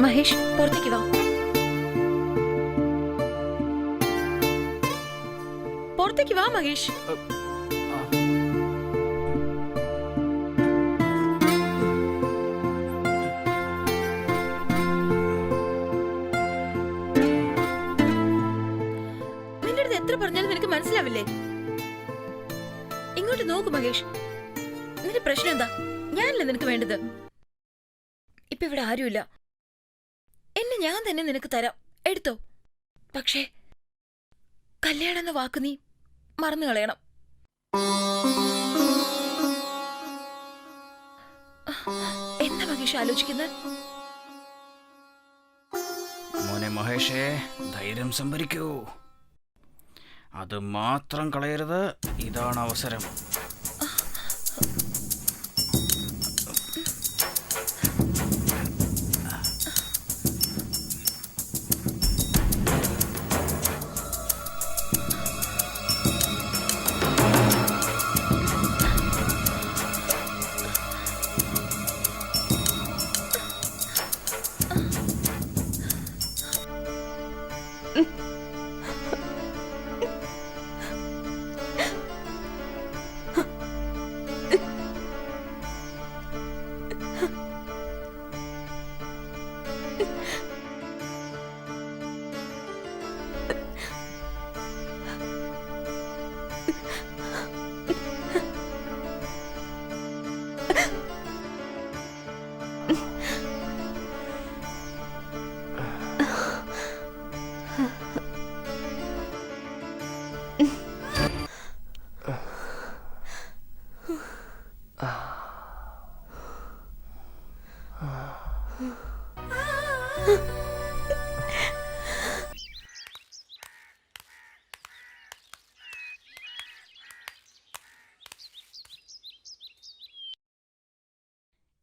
മഹേഷ് പുറത്തേക്ക് വാ. പുറത്തേക്ക് വാ മഹേഷ്. നിന്റെ അടുത്ത് എത്ര പറഞ്ഞാലും നിനക്ക് മനസ്സിലാവില്ലേ? ഇങ്ങോട്ട് നോക്ക് മഹേഷ്. നിന്റെ പ്രശ്നം എന്താ? ഞാനല്ലേ നിനക്ക് വേണ്ടത്. ഇപ്പൊ ഇവിടെ ആരുമില്ല. എന്നെ ഞാൻ തന്നെ നിനക്ക് തരാം, എടുത്തോ. പക്ഷേ കല്യാണം എന്ന വാക്ക് നീ മറന്നു കളയണം. എന്താ മഹേഷ് ആലോചിക്കുന്നത്? മോനെ മഹേഷേ, ധൈര്യം സംഭരിക്കൂ. അത് മാത്രം കളയരുത്. ഇതാണ് അവസരം.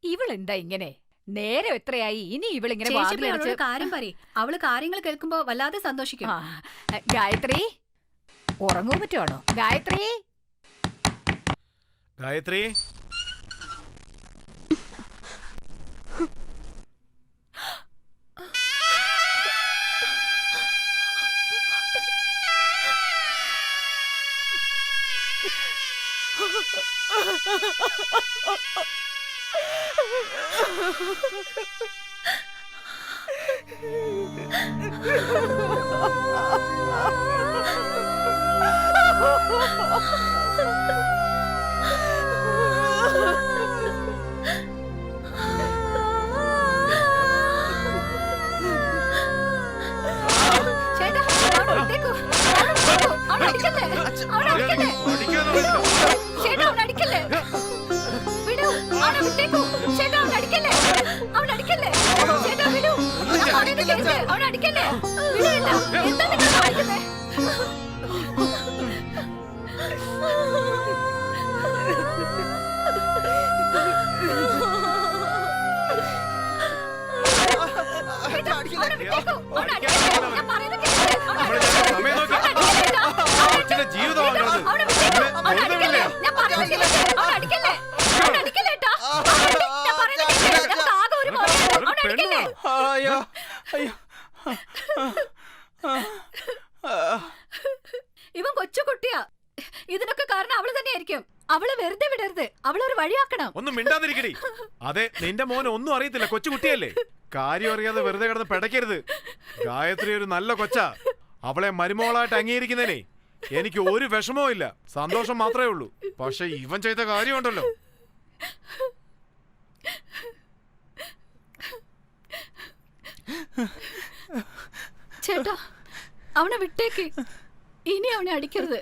ഇവളെന്താ ഇങ്ങനെ? നേരം എത്രയായി? ഇനി ഇവളിങ്ങനെ കാര്യം പറയും. അവള് കാര്യങ്ങൾ കേൾക്കുമ്പോ വല്ലാതെ സന്തോഷിക്കും. ഗായത്രി, ഉറങ്ങൂ പറ്റുവാണോ? ഗായത്രി, ഗായത്രി, ഇവൻ കൊച്ചുകുട്ടിയാ. ഇതിനൊക്കെ കാരണം അവള് തന്നെയായിരിക്കും. അവളെ വെറുതെ വിടരുത്. അവളൊരു വഴിയാക്കണം. ഒന്നും മിണ്ടാതിരിക്കടി. അതെ, നിന്റെ മോന് ഒന്നും അറിയത്തില്ല, കൊച്ചുകുട്ടിയല്ലേ. കാര്യം അറിയാതെ വെറുതെ കിടന്ന് പിടയ്ക്കരുത്. ഗായത്രി ഒരു നല്ല കൊച്ചാ. അവളെ മരുമോളായിട്ട് അംഗീകരിക്കുന്നതിനെ എനിക്ക് ഒരു വിഷമവും ഇല്ല, സന്തോഷം മാത്രമേ ഉള്ളൂ. പക്ഷെ ഇവൻ ചെയ്ത കാര്യമുണ്ടല്ലോ. ചേട്ടാ, അവനെ വിട്ടേക്ക്. ഇനി അവനെ അടിക്കരുത്.